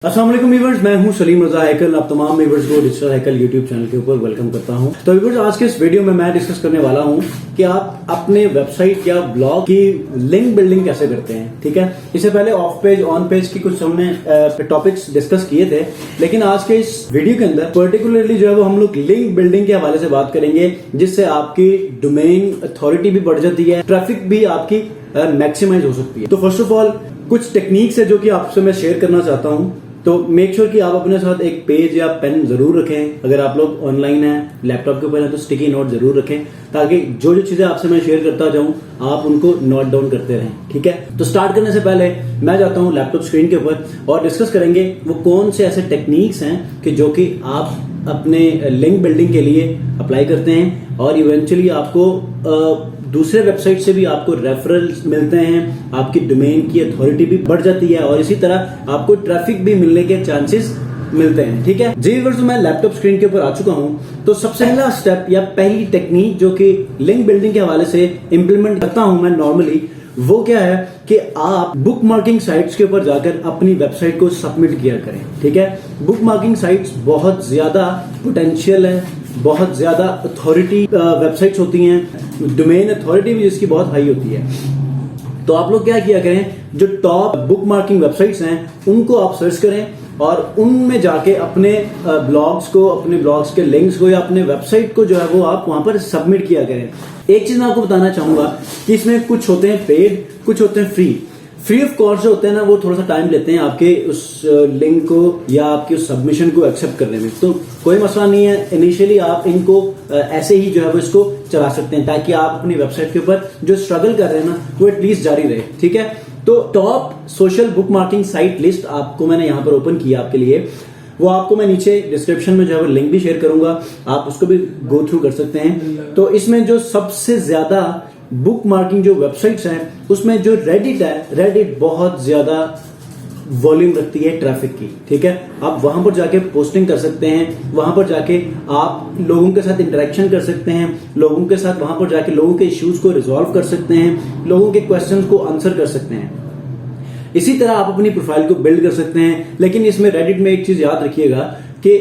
अस्सलाम वालेकुम व्यूअर्स, मैं हूं सलीम रजा हैकल। आप तमाम व्यूअर्स को डिजिटल हैकल यूट्यूब चैनल के ऊपर वेलकम करता हूं। तो व्यूअर्स, आज के इस वीडियो में मैं डिस्कस करने वाला हूं कि आप अपने वेबसाइट या ब्लॉग की लिंक बिल्डिंग कैसे करते हैं। ठीक है, इससे पहले ऑफ पेज ऑन पेज की कुछ हमने टॉपिक्स डिस्कस किए थे, लेकिन आज के इस वीडियो के अंदर पर्टिकुलरली जो है वो हम लोग लिंक बिल्डिंग के हवाले से बात करेंगे, जिससे आपकी डोमेन अथॉरिटी भी बढ़ जाती है, ट्रैफिक भी आपकी मैक्सिमाइज हो सकती है। तो फर्स्ट ऑफ ऑल कुछ टेक्निक्स है जो कि आपसे मैं शेयर करना चाहता हूं। तो मेक श्योर कि आप अपने साथ एक पेज या पेन जरूर रखें। अगर आप लोग ऑनलाइन हैं, लैपटॉप के ऊपर हैं, तो स्टिकी नोट जरूर रखें, ताकि जो जो चीजें आपसे मैं शेयर करता जाऊं आप उनको नोट डाउन करते रहें। ठीक है, तो स्टार्ट करने से पहले मैं जाता हूं लैपटॉप स्क्रीन के ऊपर और डिस्कस करेंगे वो कौन से ऐसे टेक्निक्स हैं कि जो कि आप अपने लिंक बिल्डिंग के लिए अप्लाई करते हैं और इवेंचुअली आपको दूसरे वेबसाइट से भी आपको रेफरल्स मिलते हैं, आपकी डोमेन की अथॉरिटी भी बढ़ जाती है और इसी तरह आपको ट्रैफिक भी मिलने के चांसेस मिलते हैं। ठीक है जी व्यूअर्स, मैं लैपटॉप स्क्रीन के ऊपर आ चुका हूं। तो सबसे पहला स्टेप या पहली टेक्निक जो कि लिंक बिल्डिंग के हवाले से इंप्लीमेंट करता हूं मैं नॉर्मली, वो क्या है कि आप बुक मार्किंग साइट्स के ऊपर जाकर अपनी वेबसाइट को सबमिट किया करें। ठीक है, बुक मार्किंग साइट्स बहुत ज्यादा पोटेंशियल है, बहुत ज्यादा अथॉरिटी वेबसाइट्स होती हैं, डोमेन अथॉरिटी भी जिसकी बहुत हाई होती है। तो आप लोग क्या किया करें, जो टॉप बुक मार्किंग वेबसाइट्स हैं उनको आप सर्च करें और उनमें जाके अपने ब्लॉग्स को, अपने ब्लॉग्स के लिंक्स को या अपने वेबसाइट को जो है वो आप वहां पर सबमिट किया करें। एक चीज मैं आपको बताना चाहूंगा कि इसमें कुछ होते हैं पेड, कुछ होते हैं फ्री ऑफ कॉस्ट जो होते हैं ना, वो थोड़ा सा टाइम लेते हैं आपके उस लिंक को या आपके उस सबमिशन को एक्सेप्ट करने में। तो कोई मसला नहीं है, इनिशियली आप इनको ऐसे ही जो है वो इसको चला सकते हैं, ताकि आप अपनी वेबसाइट के ऊपर जो स्ट्रगल कर रहे हैं ना वो एटलीस्ट जारी रहे। ठीक है, तो top social book marking site list आपको मैंने यहाँ पर ओपन किया आपके लिए, वो आपको मैं नीचे डिस्क्रिप्शन में जो है वो लिंक भी शेयर करूंगा, आप उसको भी गो थ्रू कर सकते हैं। तो इसमें जो सबसे ज्यादा बुक मार्किंग जो वेबसाइट्स हैं उसमें जो रेडिट है, रेडिट बहुत ज्यादा वॉल्यूम रखती है ट्रैफिक की। ठीक है, आप वहां पर जाके पोस्टिंग कर सकते हैं, वहां पर जाके आप लोगों के साथ इंटरेक्शन कर सकते हैं, लोगों के साथ वहां पर जाके लोगों के इश्यूज को रिजॉल्व कर सकते हैं, लोगों के क्वेश्चंस को आंसर कर सकते हैं। इसी तरह आप अपनी प्रोफाइल को बिल्ड कर सकते हैं। लेकिन इसमें रेडिट में एक चीज याद रखिएगा कि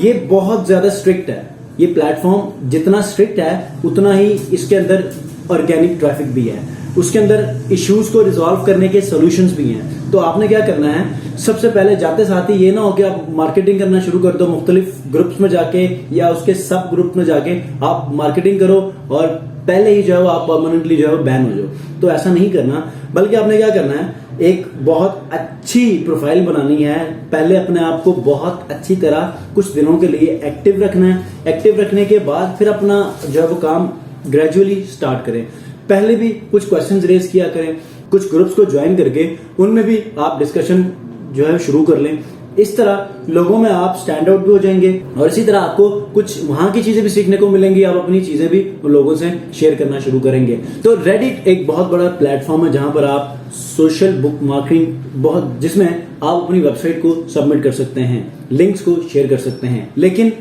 ये बहुत ज्यादा स्ट्रिक्ट है। ये प्लेटफॉर्म जितना स्ट्रिक्ट है उतना ही इसके अंदर ऑर्गेनिक ट्रैफिक भी है, उसके अंदर इश्यूज को रिजॉल्व करने के सॉल्यूशंस भी हैं। तो आपने क्या करना है, सबसे पहले जाते साथ ही ये ना हो कि आप मार्केटिंग करना शुरू कर दो, मुख्तलिफ ग्रुप्स में जाके या उसके सब ग्रुप में जाके आप मार्केटिंग करो और पहले ही जो है आप परमानेंटली जो है बैन हो जाओ। तो ऐसा नहीं करना, बल्कि आपने क्या करना है, एक बहुत अच्छी प्रोफाइल बनानी है। पहले अपने आप को बहुत अच्छी तरह कुछ दिनों के लिए एक्टिव रखना है। एक्टिव रखने के बाद फिर अपना जो है वो काम ग्रेजुअली स्टार्ट करें। पहले भी कुछ क्वेश्चंस रेज किया करें, कुछ ग्रुप्स को ज्वाइन करके उनमें भी आप डिस्कशन जो है शुरू कर लें। इस तरह लोगों में आप स्टैंड आउट भी हो जाएंगे और इसी तरह आपको कुछ वहां की चीजें भी सीखने को मिलेंगी, आप अपनी चीजें भी लोगों से शेयर करना शुरू करेंगे। तो रेडिट एक बहुत बड़ा प्लेटफॉर्म है जहां पर आप सोशल बुक मार्किंग जिसमें आप अपनी वेबसाइट को सबमिट कर सकते हैं, लिंक्स को शेयर कर सकते हैं। लेकिन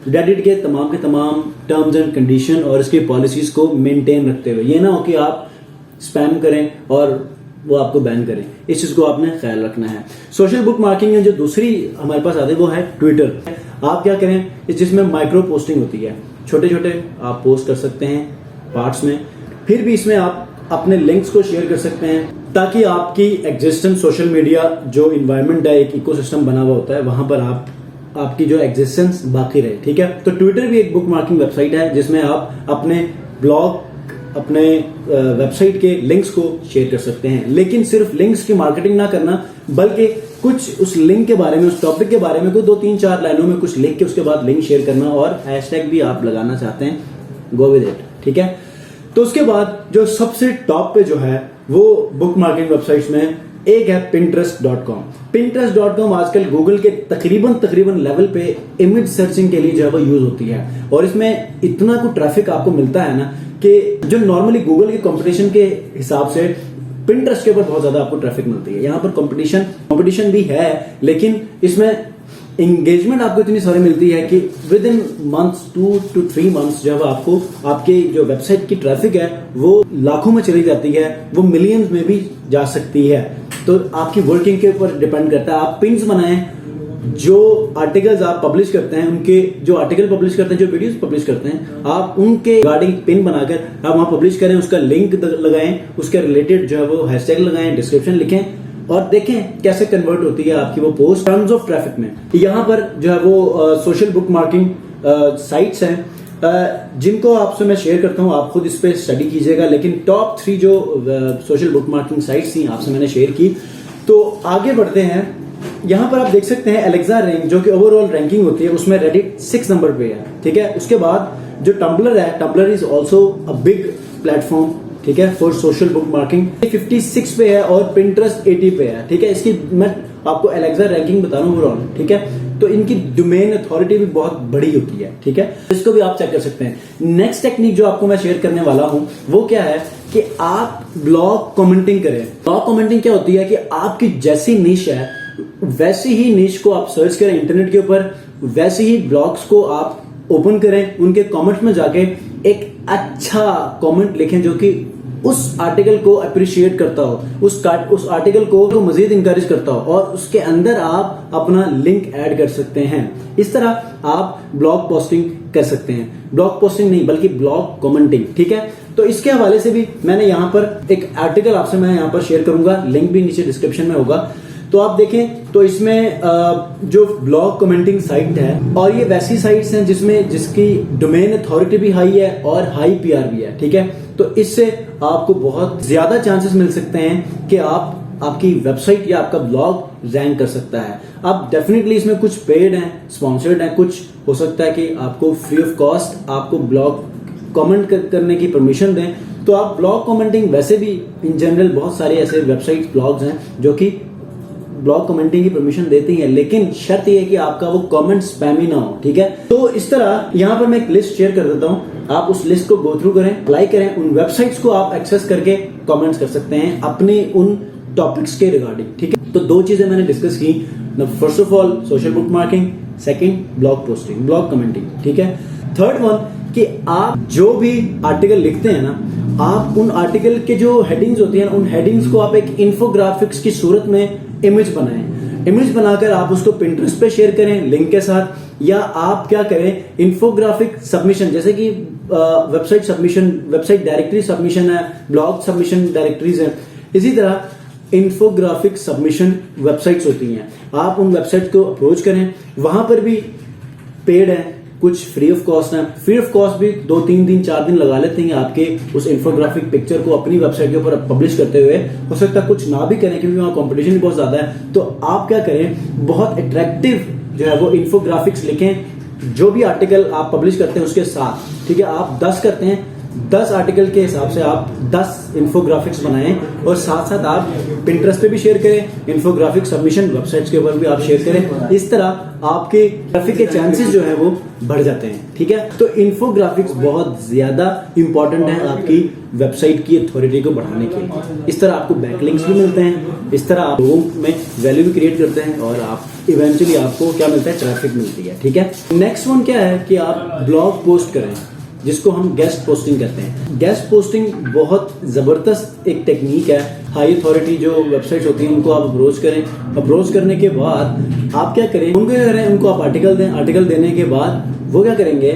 रेडिट के तमाम टर्म्स एंड कंडीशन और इसके पॉलिसीज को मेंटेन रखते हुए, ये ना हो कि आप स्पैम करें और वो आपको बैन करें। इस चीज को आपने ख्याल रखना है। सोशल बुक मार्किंग में जो दूसरी हमारे पास आती है वो है ट्विटर। आप क्या करें, जिसमें माइक्रो पोस्टिंग होती है, छोटे छोटे आप पोस्ट कर सकते हैं पार्ट्स में, फिर भी इसमें आप अपने लिंक्स को शेयर कर सकते हैं, ताकि आपकी एग्जिस्टेंस सोशल मीडिया जो इन्वायरमेंट है, एक इकोसिस्टम बना हुआ होता है, वहां पर आपकी जो एग्जिस्टेंस बाकी रहे। ठीक है, तो ट्विटर भी एक बुक मार्किंग वेबसाइट है जिसमें आप अपने ब्लॉग, अपने वेबसाइट के लिंक्स को शेयर कर सकते हैं। लेकिन सिर्फ लिंक्स की मार्केटिंग ना करना, बल्कि कुछ उस लिंक के बारे में, उस टॉपिक के बारे में कोई 2-3-4 लाइनों में कुछ लिख के उसके बाद लिंक शेयर करना और हैशटैग भी आप लगाना चाहते हैं, गो विद इट। ठीक है, तो उसके बाद जो सबसे टॉप पे जो है वो बुक मार्केटिंग वेबसाइट्स में एक है Pinterest.com। Pinterest.com आजकल गूगल के तकरीबन लेवल पे इमेज सर्चिंग के लिए जो है वो यूज होती है और इसमें इतना कुछ ट्रैफिक आपको मिलता है ना कि जो नॉर्मली गूगल के कंपटीशन के हिसाब से Pinterest के ऊपर बहुत ज्यादा आपको ट्रैफिक मिलती है। यहाँ पर कंपटीशन भी है, लेकिन इसमें एंगेजमेंट आपको इतनी सारी मिलती है कि with in months 2 to 3 months जब आपको आपके जो वेबसाइट की ट्रैफिक है वो लाखों में चली जाती है, वो मिलियंस में भी जा सकती है। तो आपकी वर्किंग के ऊपर डिपेंड करता है। आप पिन्स बनाएं, जो आर्टिकल्स आप पब्लिश करते हैं, उनके जो आर्टिकल पब्लिश करते हैं, जो वीडियोस पब्लिश करते हैं, आप उनके रिगार्डिंग पिन बनाकर आप वहां पब्लिश करें, उसका लिंक लगाएं, उसके रिलेटेड जो है वो हैशटैग लगाएं, डिस्क्रिप्शन लिखें और देखें कैसे कन्वर्ट होती है आपकी वो पोस्ट टर्म्स ऑफ ट्रैफिक में। यहाँ पर जो है वो सोशल बुक मार्किंग साइट्स हैं जिनको आपसे मैं शेयर करता हूँ, आप खुद इस पे स्टडी कीजिएगा। लेकिन टॉप 3 जो सोशल बुक मार्किंग साइट्स थी आपसे मैंने शेयर की। तो आगे बढ़ते हैं। यहाँ पर आप देख सकते हैं एलेक्सा रैंक, जो कि ओवरऑल रैंकिंग होती है, उसमें रेडिट 6 नंबर पे है, ठीक है। उसके बाद जो टम्बलर है, Tumblr is also a big platform, ठीक है, फॉर सोशल बुक मार्किंग, 56 पे है और पिंटरेस्ट 80 पे है, ठीक है। इसकी मैं आपको एलेक्सा रैंकिंग बता रहा हूँ ओवरऑल, ठीक है। तो इनकी डोमेन अथॉरिटी भी बहुत बड़ी होती है, ठीक है। इसको भी आप चेक कर सकते हैं। नेक्स्ट टेक्निक जो आपको मैं शेयर करने वाला हूं वो क्या है कि आप ब्लॉग कमेंटिंग करें। ब्लॉग कमेंटिंग क्या होती है कि आपकी जैसी निश है वैसी ही निश को आप सर्च करें इंटरनेट के ऊपर, वैसे ही ब्लॉग्स को आप ओपन करें, उनके कमेंट्स में जाके एक अच्छा कमेंट लिखें जो कि उस आर्टिकल को अप्रिशिएट करता हो, उस आर्टिकल को मजीद इंकरेज करता हो, और उसके अंदर आप अपना लिंक ऐड कर सकते हैं। इस तरह आप ब्लॉग पोस्टिंग कर सकते हैं। ब्लॉग पोस्टिंग नहीं बल्कि ब्लॉग कमेंटिंग, ठीक है। तो इसके हवाले से भी मैंने यहाँ पर एक आर्टिकल आपसे मैं यहाँ पर शेयर करूंगा, लिंक भी नीचे डिस्क्रिप्शन में होगा। तो आप देखें तो इसमें जो ब्लॉग कमेंटिंग साइट है, और ये वैसी साइट्स हैं जिसकी डोमेन अथॉरिटी भी हाई है और हाई पीआर भी है, ठीक है। तो इससे आपको बहुत ज्यादा चांसेस मिल सकते हैं कि आपकी वेबसाइट या आपका ब्लॉग रैंक कर सकता है। अब डेफिनेटली इसमें कुछ पेड हैं, स्पॉन्सर्ड हैं, कुछ हो सकता है कि आपको फ्री ऑफ कॉस्ट आपको ब्लॉग कमेंट करने की परमिशन दें। तो आप ब्लॉग कमेंटिंग वैसे भी इन जनरल बहुत सारे ऐसे वेबसाइट ब्लॉग्स हैं जो कि ब्लॉग कमेंटिंग की परमिशन देती है, लेकिन शर्त यह है कि आपका वो कमेंट स्पैमी ना हो, ठीक है। तो इस तरह यहाँ पर मैं एक लिस्ट शेयर कर देता हूँ, आप उस लिस्ट को गो थ्रू करें, लाइक करें, उन वेबसाइट्स को आप एक्सेस करके कमेंट्स कर सकते हैं अपने उन टॉपिक्स के रिगार्डिंग, ठीक है। तो 2 चीजें मैंने डिस्कस की, first of all social book marking, second blog posting, blog commenting, ठीक है। थर्ड वन कि आप जो भी आर्टिकल लिखते हैं ना, आप उन आर्टिकल के जो हेडिंग्स होती है ना, उन हेडिंग्स को आप एक इन्फोग्राफिक्स की सूरत में इमेज बनाएं। इमेज बनाकर आप उसको पिंटरेस्ट पे शेयर करें लिंक के साथ, या आप क्या करें, इन्फोग्राफिक सबमिशन, जैसे कि website submission, website directory submission है, ब्लॉग सबमिशन डायरेक्टरीज है, इसी तरह इन्फोग्राफिक सबमिशन वेबसाइट्स होती हैं। आप उन वेबसाइट को अप्रोच करें, वहां पर भी पेड है, कुछ फ्री ऑफ कॉस्ट है। फ्री ऑफ कॉस्ट भी 2-3 दिन 4 दिन लगा लेते हैं आपके उस इन्फोग्राफिक पिक्चर को अपनी वेबसाइट के ऊपर पब्लिश करते हुए। हो सकता है कुछ ना भी करें क्योंकि वहां कंपटीशन भी बहुत ज्यादा है। तो आप क्या करें, बहुत अट्रैक्टिव जो है वो इन्फोग्राफिक्स लिखें जो भी आर्टिकल आप पब्लिश करते हैं उसके साथ, ठीक है। आप 10 करते हैं, 10 आर्टिकल के हिसाब से आप 10 इन्फोग्राफिक्स बनाएं, और साथ साथ आप पिंटरेस्ट पे भी शेयर करें, इन्फोग्राफिक सबमिशन वेबसाइट्स के ऊपर भी आप शेयर करें। इस तरह आपके ट्रैफिक के चांसेस जो है वो बढ़ जाते हैं, ठीक है। तो इन्फोग्राफिक्स बहुत ज्यादा इंपॉर्टेंट है आपकी वेबसाइट की अथॉरिटी को बढ़ाने के लिए। इस तरह आपको बैकलिंक्स भी मिलते हैं, इस तरह आप लोगों में वैल्यू भी क्रिएट करते हैं, और आप इवेंचुअली आपको क्या मिलता है, ट्रैफिक मिलती है, ठीक है। नेक्स्ट वन क्या है कि आप ब्लॉग पोस्ट करें, जिसको हम गेस्ट पोस्टिंग कहते हैं। गेस्ट पोस्टिंग बहुत जबरदस्त एक टेक्निक है। हाई अथॉरिटी जो वेबसाइट्स होती हैं उनको आप अप्रोच करें, अप्रोच करने के बाद आप क्या करें, उनको क्या करें, उनको आप आर्टिकल दें, आर्टिकल देने के बाद वो क्या करेंगे,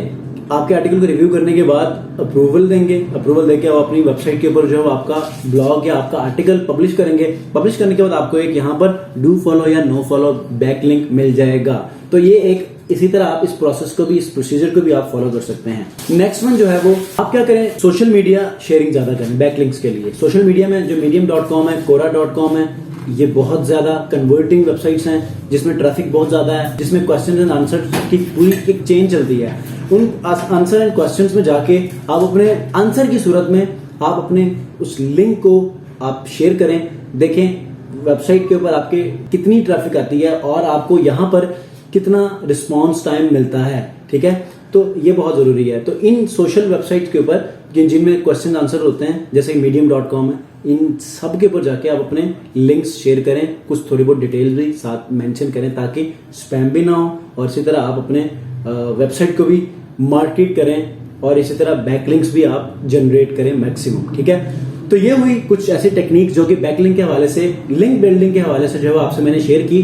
आपके आर्टिकल को रिव्यू करने के बाद अप्रूवल देंगे, अप्रूवल देके वो अपनी वेबसाइट के ऊपर जो है आपका ब्लॉग या आपका आर्टिकल पब्लिश करेंगे। पब्लिश करने के बाद आपको एक यहाँ पर डू फॉलो या नो फॉलो बैकलिंक मिल जाएगा। तो ये एक इसी तरह आप इस प्रोसेस को भी, इस प्रोसीजर को भी आप फॉलो कर सकते हैं। नेक्स्ट वन जो है वो आप क्या करें, सोशल मीडिया शेयरिंग ज्यादा करें बैकलिंक्स के लिए। सोशल मीडिया में जो medium.com है, quora.com है, ये बहुत ज्यादा कन्वर्टिंग वेबसाइट्स हैं जिसमें ट्रैफिक बहुत ज्यादा है, जिसमें क्वेश्चन एंड आंसर की पूरी एक चेन चलती है। उन आंसर एंड क्वेश्चंस में जाके आप अपने आंसर की सूरत में आप अपने उस लिंक को आप शेयर करें, देखें वेबसाइट के ऊपर आपके कितनी ट्रैफिक आती है और आपको यहाँ पर कितना रिस्पॉन्स टाइम मिलता है, ठीक है। तो ये बहुत जरूरी है। तो इन सोशल वेबसाइट के ऊपर जिनमें क्वेश्चन आंसर होते हैं, जैसे medium.com है, इन सब के ऊपर जाके आप अपने लिंक्स शेयर करें, कुछ थोड़ी बहुत डिटेल्स भी साथ मेंशन करें ताकि स्पैम भी ना हो, और इसी तरह आप अपने वेबसाइट को भी मार्केट करें, और इसी तरह बैकलिंक्स भी आप जनरेट करें मैक्सिमम, ठीक है। तो ये हुई कुछ ऐसी टेक्निक जो कि बैकलिंक के हवाले से, लिंक बिल्डिंग के हवाले से जो है आपसे मैंने शेयर की,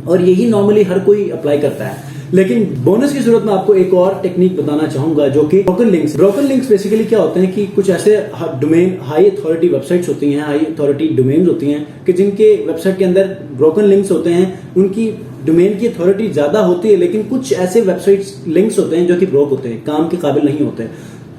और यही नॉर्मली हर कोई अप्लाई करता है। लेकिन बोनस की जरूरत में आपको एक और टेक्निक बताना चाहूंगा जो कि broken links. Broken links basically क्या होते हैं कि कुछ ऐसे डोमेन, हाई अथॉरिटी वेबसाइट्स होती हैं, हाई अथॉरिटी डोमेन्स होती हैं कि जिनके वेबसाइट के अंदर ब्रोकन लिंक्स होते हैं। उनकी डोमेन की अथॉरिटी ज्यादा होती है, लेकिन कुछ ऐसे वेबसाइट्स लिंक्स होते हैं जो कि ब्रोक होते हैं, काम के काबिल नहीं होते।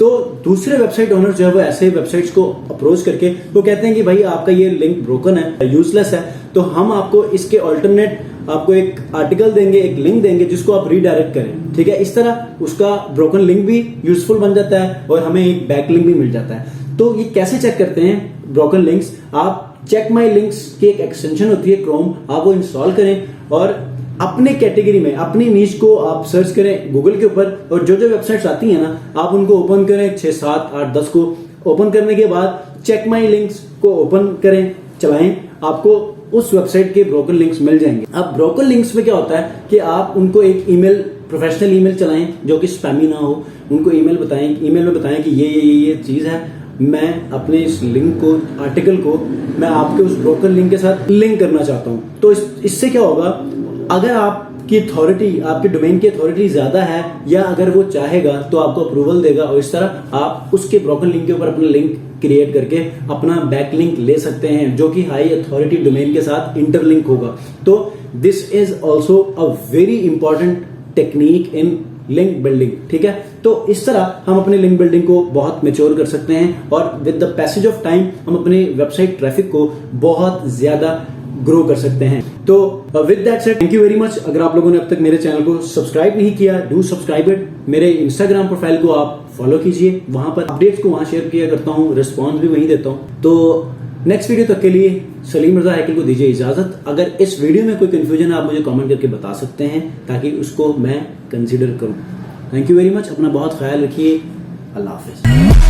तो दूसरे वेबसाइट ओनर जो है वो ऐसे वेबसाइट्स को अप्रोच करके वो कहते हैं कि भाई आपका ये लिंक ब्रोकन है, यूजलेस है, तो हम आपको इसके ऑल्टरनेट आपको एक आर्टिकल देंगे, एक लिंक देंगे जिसको आप रीडायरेक्ट करें। ठीक है, इस तरह उसका ब्रोकन लिंक भी यूजफुल बन जाता है और हमें एक बैक लिंक भी मिल जाता है। तो ये कैसे चेक करते हैं ब्रोकन लिंक्स? आप चेक माई लिंक्स की एक एक्सटेंशन होती है क्रोम, आप वो इंस्टॉल करें और अपने कैटेगरी में, अपनी नीश को आप सर्च करें गूगल के ऊपर, और जो जो वेबसाइट्स आती हैं ना आप उनको ओपन करें, 6, 7, 8, 10 को ओपन करने के बाद चेक माई लिंक्स को ओपन करें, चलाएं, आपको उस वेबसाइट के ब्रोकन लिंक्स मिल जाएंगे। अब ब्रोकन लिंक्स में क्या होता है कि आप उनको एक ईमेल, प्रोफेशनल ईमेल चलाएं जो कि स्पैमी ना हो, उनको ईमेल में बताएं कि ये चीज है, मैं अपने इस लिंक को, आर्टिकल को मैं आपके उस ब्रोकन लिंक के साथ लिंक करना चाहता हूं। तो इससे क्या होगा, अगर आपकी अथॉरिटी, आपके डोमेन की अथॉरिटी ज्यादा है या अगर वो चाहेगा तो आपको अप्रूवल देगा, और इस तरह आप उसके ब्रोकन लिंक के ऊपर अपना लिंक क्रिएट करके अपना बैक लिंक ले सकते हैं जो कि हाई अथॉरिटी डोमेन के साथ इंटरलिंक होगा। तो this is also a very important technique in link building. ठीक है, तो इस तरह हम अपने लिंक बिल्डिंग को बहुत मैच्योर कर सकते हैं और with the passage of time हम अपने वेबसाइट ट्रैफिक को बहुत ज्यादा ग्रो कर सकते हैं। तो with that said, thank you very much. अगर आप लोगों ने अब तक मेरे चैनल को सब्सक्राइब नहीं किया, डू सब्सक्राइब इट। मेरे इंस्टाग्राम प्रोफाइल को आप फॉलो कीजिए, वहां पर अपडेट्स को वहां शेयर किया करता हूं, रिस्पॉन्स भी वहीं देता हूं। तो नेक्स्ट वीडियो तक के लिए सलीम रजा हैकल को दीजिए इजाजत। अगर इस वीडियो में कोई कंफ्यूजन है आप मुझे कमेंट करके बता सकते हैं ताकि उसको मैं कंसीडर करूं। थैंक यू वेरी मच, अपना बहुत ख्याल रखिए, अल्लाह हाफिज।